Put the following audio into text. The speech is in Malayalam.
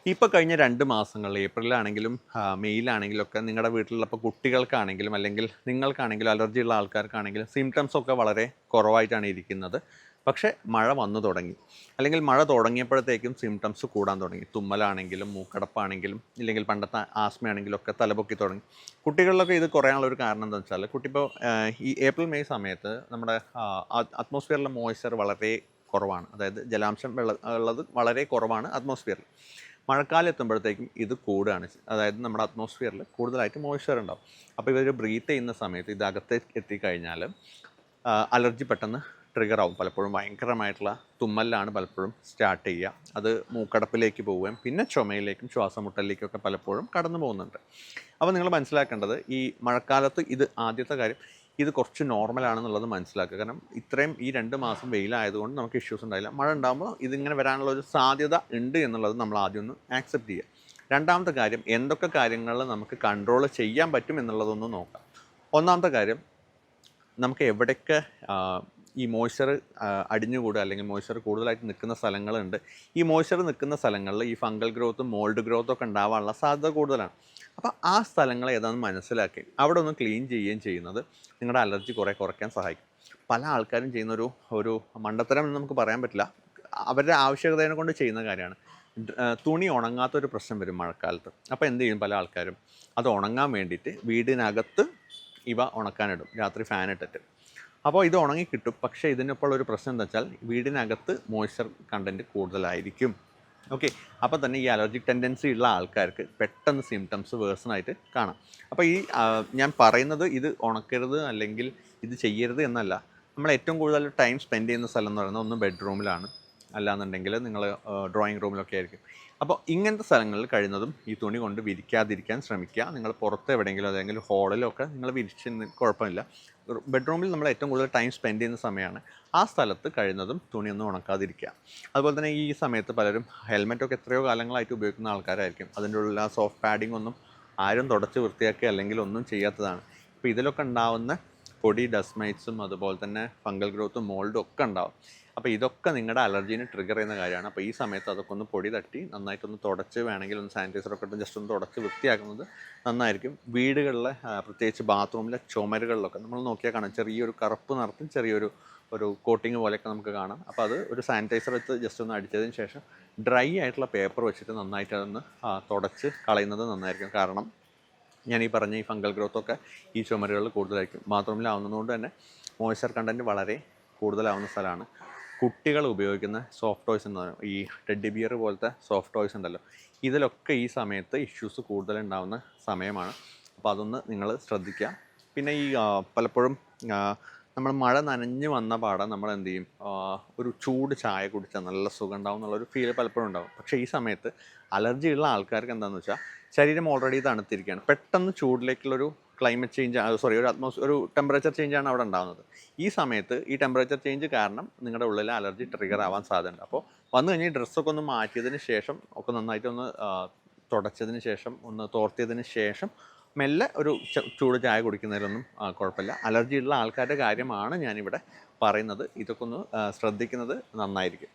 ഇപ്പോൾ കഴിഞ്ഞ 2 മാസങ്ങളിൽ ഏപ്രിലാണെങ്കിലും മെയ്യിലാണെങ്കിലും ഒക്കെ നിങ്ങളുടെ വീട്ടിലുള്ളപ്പോൾ കുട്ടികൾക്കാണെങ്കിലും അല്ലെങ്കിൽ നിങ്ങൾക്കാണെങ്കിലും അലർജി ഉള്ള ആൾക്കാർക്കാണെങ്കിലും സിംറ്റംസ് ഒക്കെ വളരെ കുറവായിട്ടാണ് ഇരിക്കുന്നത്. പക്ഷേ മഴ വന്നു തുടങ്ങി, അല്ലെങ്കിൽ മഴ തുടങ്ങിയപ്പോഴത്തേക്കും സിംറ്റംസ് കൂടാൻ തുടങ്ങി. തുമ്മലാണെങ്കിലും മൂക്കടപ്പാണെങ്കിലും ഇല്ലെങ്കിൽ പണ്ടത്തെ ആസ്മയാണെങ്കിലും ഒക്കെ തലപൊക്കി തുടങ്ങി. കുട്ടികളിലൊക്കെ ഇത് കുറയാനുള്ള ഒരു കാരണം എന്താണെന്ന് വെച്ചാൽ ഇപ്പോൾ ഈ ഏപ്രിൽ മെയ് സമയത്ത് നമ്മുടെ അറ്റ്മോസ്ഫിയറിലെ മോയ്സ്ചർ വളരെ കുറവാണ്. അതായത് ജലാംശം ഉള്ളത് വളരെ കുറവാണ് അറ്റ്മോസ്ഫിയറിൽ. മഴക്കാലം എത്തുമ്പോഴത്തേക്കും ഇത് കൂടുകയാണ്. അതായത് നമ്മുടെ അറ്റ്മോസ്ഫിയറിൽ കൂടുതലായിട്ട് മോയ്സ്ചർ ഉണ്ടാവും. അപ്പോൾ ഇവർ ബ്രീത്ത് ചെയ്യുന്ന സമയത്ത് ഇത് അകത്തേക്ക് എത്തിക്കഴിഞ്ഞാൽ അലർജി പെട്ടെന്ന് ട്രിഗർ ആവും. പലപ്പോഴും ഭയങ്കരമായിട്ടുള്ള തുമ്മലിലാണ് പലപ്പോഴും സ്റ്റാർട്ട് ചെയ്യുക. അത് മൂക്കടപ്പിലേക്ക് പോവുകയും പിന്നെ ചുമയിലേക്കും ശ്വാസം മുട്ടലിലേക്കൊക്കെ പലപ്പോഴും കടന്നു പോകുന്നുണ്ട്. അപ്പോൾ നിങ്ങൾ മനസ്സിലാക്കേണ്ടത് ഈ മഴക്കാലത്ത് ഇത് ആദ്യത്തെ കാര്യം ഇത് കുറച്ച് നോർമലാണെന്നുള്ളത് മനസ്സിലാക്കുക. കാരണം ഇത്രയും ഈ 2 മാസം വെയിലായതുകൊണ്ട് നമുക്ക് ഇഷ്യൂസ് ഉണ്ടായില്ല. മഴ ഉണ്ടാകുമ്പോൾ ഇതിങ്ങനെ വരാനുള്ള ഒരു സാധ്യത ഉണ്ട് എന്നുള്ളത് നമ്മൾ ആദ്യം ഒന്ന് ആക്സെപ്റ്റ് ചെയ്യുക. രണ്ടാമത്തെ കാര്യം, എന്തൊക്കെ കാര്യങ്ങൾ നമുക്ക് കൺട്രോൾ ചെയ്യാൻ പറ്റും എന്നുള്ളതൊന്ന് നോക്കാം. ഒന്നാമത്തെ കാര്യം, നമുക്ക് എവിടെയൊക്കെ ഈ മോയ്സ്ചർ അടിഞ്ഞുകൂടുക അല്ലെങ്കിൽ മോയ്സ്ചർ കൂടുതലായിട്ട് നിൽക്കുന്ന സ്ഥലങ്ങളുണ്ട്. ഈ മോയ്സ്ചർ നിൽക്കുന്ന സ്ഥലങ്ങളിൽ ഈ ഫംഗൽ ഗ്രോത്തും മോൾഡ് ഗ്രോത്തും ഒക്കെ ഉണ്ടാവാനുള്ള സാധ്യത കൂടുതലാണ്. അപ്പോൾ ആ സ്ഥലങ്ങൾ ഏതാണെന്ന് മനസ്സിലാക്കി അവിടെ ഒന്ന് ക്ലീൻ ചെയ്യുകയും ചെയ്യുന്നത് നിങ്ങളുടെ അലർജി കുറയ്ക്കാൻ സഹായിക്കും. പല ആൾക്കാരും ചെയ്യുന്ന ഒരു മണ്ടത്തരം എന്ന് നമുക്ക് പറയാൻ പറ്റില്ല, അവരുടെ ആവശ്യകതയെ കൊണ്ട് ചെയ്യുന്ന കാര്യമാണ്. തുണി ഉണങ്ങാത്തൊരു പ്രശ്നം വരും മഴക്കാലത്ത്. അപ്പോൾ എന്ത് ചെയ്യും പല ആൾക്കാരും, അത് ഉണങ്ങാൻ വേണ്ടിയിട്ട് വീടിനകത്ത് ഇവ ഉണക്കാനിടും, രാത്രി ഫാൻ ഇട്ടിട്ട്. അപ്പോൾ ഇത് ഉണങ്ങി കിട്ടും. പക്ഷേ ഇതിനൊപ്പം ഒരു പ്രശ്നം എന്താ വെച്ചാൽ വീടിനകത്ത് മോയ്സ്ചർ കണ്ടൻറ്റ് കൂടുതലായിരിക്കും. ഓക്കെ, അപ്പോൾ തന്നെ ഈ അലർജിക് ടെൻഡൻസി ഉള്ള ആൾക്കാർക്ക് പെട്ടെന്ന് സിംറ്റംസ് വേഴ്സണായിട്ട് കാണാം. അപ്പോൾ ഈ ഞാൻ പറയുന്നത് ഇത് ഉണക്കരുത് അല്ലെങ്കിൽ ഇത് ചെയ്യരുത് എന്നല്ല. നമ്മൾ ഏറ്റവും കൂടുതൽ ടൈം സ്പെൻഡ് ചെയ്യുന്ന സ്ഥലം എന്ന് പറയുന്നത് ഒന്ന് ബെഡ്റൂമിലാണ്, അല്ലാന്നുണ്ടെങ്കിൽ നിങ്ങൾ ഡ്രോയിങ് റൂമിലൊക്കെ ആയിരിക്കും. അപ്പോൾ ഇങ്ങനത്തെ സ്ഥലങ്ങളിൽ കഴിയുന്നതും ഈ തുണി കൊണ്ട് വിരിക്കാതിരിക്കാൻ ശ്രമിക്കുക. നിങ്ങൾ പുറത്ത് എവിടെയെങ്കിലും അല്ലെങ്കിൽ ഹോളിലൊക്കെ നിങ്ങൾ വിരിച്ച് കുഴപ്പമില്ല. ബെഡ്റൂമിൽ നമ്മൾ ഏറ്റവും കൂടുതൽ ടൈം സ്പെൻഡ് ചെയ്യുന്ന സമയമാണ്. ആ സ്ഥലത്ത് കഴിയുന്നതും തുണിയൊന്നും ഉണക്കാതിരിക്കുക. അതുപോലെ തന്നെ ഈ സമയത്ത് പലരും ഹെൽമെറ്റൊക്കെ എത്രയോ കാലങ്ങളായിട്ട് ഉപയോഗിക്കുന്ന ആൾക്കാരായിരിക്കും. അതിൻ്റെ ഉള്ളിൽ ആ സോഫ്റ്റ് പാഡിംഗ് ഒന്നും ആരും തുടച്ച് വൃത്തിയാക്കുക അല്ലെങ്കിൽ ഒന്നും ചെയ്യാത്തതാണ്. ഇപ്പോൾ ഇതിലൊക്കെ ഉണ്ടാവുന്ന പൊടി, ഡസ്റ്റ് മൈറ്റ്സും അതുപോലെ തന്നെ ഫംഗൽ ഗ്രോത്തും മോൾഡും ഒക്കെ ഉണ്ടാവും. അപ്പോൾ ഇതൊക്കെ നിങ്ങളുടെ അലർജീനെ ട്രിഗർ ചെയ്യുന്ന കാര്യമാണ്. അപ്പോൾ ഈ സമയത്ത് അതൊക്കെ ഒന്ന് പൊടി തട്ടി നന്നായിട്ടൊന്ന് തുടച്ച്, വേണമെങ്കിൽ ഒന്ന് സാനിറ്റൈസറൊക്കെ ഇട്ട് ജസ്റ്റ് ഒന്ന് തുടച്ച് വൃത്തിയാക്കുന്നത് നന്നായിരിക്കും. വീടുകളിലെ പ്രത്യേകിച്ച് ബാത്റൂമിലെ ചുമരുകളിലൊക്കെ നമ്മൾ നോക്കിയാൽ കാണാം, ചെറിയൊരു കറുപ്പ് നിറത്തിൽ ചെറിയൊരു കോട്ടിങ് പോലെയൊക്കെ നമുക്ക് കാണാം. അപ്പോൾ അത് ഒരു സാനിറ്റൈസർ എടുത്ത് ജസ്റ്റ് ഒന്ന് അടിച്ചതിന് ശേഷം ഡ്രൈ ആയിട്ടുള്ള പേപ്പർ വെച്ചിട്ട് നന്നായിട്ട് അതൊന്ന് തുടച്ച് കളയുന്നത് നന്നായിരിക്കും. കാരണം ഞാൻ ഈ പറഞ്ഞ ഈ ഫംഗൽ ഗ്രോത്തൊക്കെ ഈ ചുമരുകളിൽ കൂടുതലായിരിക്കും. ബാത്റൂമിലാവുന്നതുകൊണ്ട് തന്നെ മോയ്സ്ചർ കണ്ടൻറ്റ് വളരെ കൂടുതലാവുന്ന സ്ഥലമാണ്. കുട്ടികൾ ഉപയോഗിക്കുന്ന സോഫ്റ്റ് ടോയ്സ് എന്ന് പറയും, ഈ ടെഡ്ഡി ബിയർ പോലത്തെ സോഫ്റ്റ് ടോയ്സ് ഉണ്ടല്ലോ, ഇതിലൊക്കെ ഈ സമയത്ത് ഇഷ്യൂസ് കൂടുതലുണ്ടാകുന്ന സമയമാണ്. അപ്പോൾ അതൊന്ന് നിങ്ങൾ ശ്രദ്ധിക്കുക. പിന്നെ ഈ പലപ്പോഴും നമ്മൾ മഴ നനഞ്ഞ് വന്ന പാടെ നമ്മൾ എന്ത് ചെയ്യും, ഒരു ചൂട് ചായ കുടിച്ചാൽ നല്ല സുഖം ഉണ്ടാവും എന്നുള്ളൊരു ഫീൽ പലപ്പോഴും ഉണ്ടാവും. പക്ഷേ ഈ സമയത്ത് അലർജി ഉള്ള ആൾക്കാർക്ക് എന്താണെന്ന് വെച്ചാൽ ശരീരം ഓൾറെഡി തണുത്തിരിക്കുകയാണ്. പെട്ടെന്ന് ചൂടിലേക്കുള്ളൊരു ക്ലൈമറ്റ് ചേഞ്ച്, ഒരു ടെമ്പറേച്ചർ ചേഞ്ചാണ് അവിടെ ഉണ്ടാകുന്നത്. ഈ സമയത്ത് ഈ ടെമ്പറേച്ചർ ചേഞ്ച് കാരണം നിങ്ങളുടെ ഉള്ളിൽ അലർജി ട്രിഗർ ആവാൻ സാധ്യതയുണ്ട്. അപ്പോൾ വന്നു കഴിഞ്ഞാൽ ഡ്രസ്സൊക്കെ ഒന്ന് മാറ്റിയതിന് ശേഷം ഒക്കെ നന്നായിട്ടൊന്ന് തുടച്ചതിന് ശേഷം ഒന്ന് തോർത്തിയതിന് ശേഷം മെല്ലെ ഒരു ചൂട് ചായ കുടിക്കുന്നതിലൊന്നും കുഴപ്പമില്ല. അലർജി ഉള്ള ആൾക്കാരുടെ കാര്യമാണ് ഞാനിവിടെ പറയുന്നത്. ഇതൊക്കെ ഒന്ന് ശ്രദ്ധിക്കുന്നത് നന്നായിരിക്കും.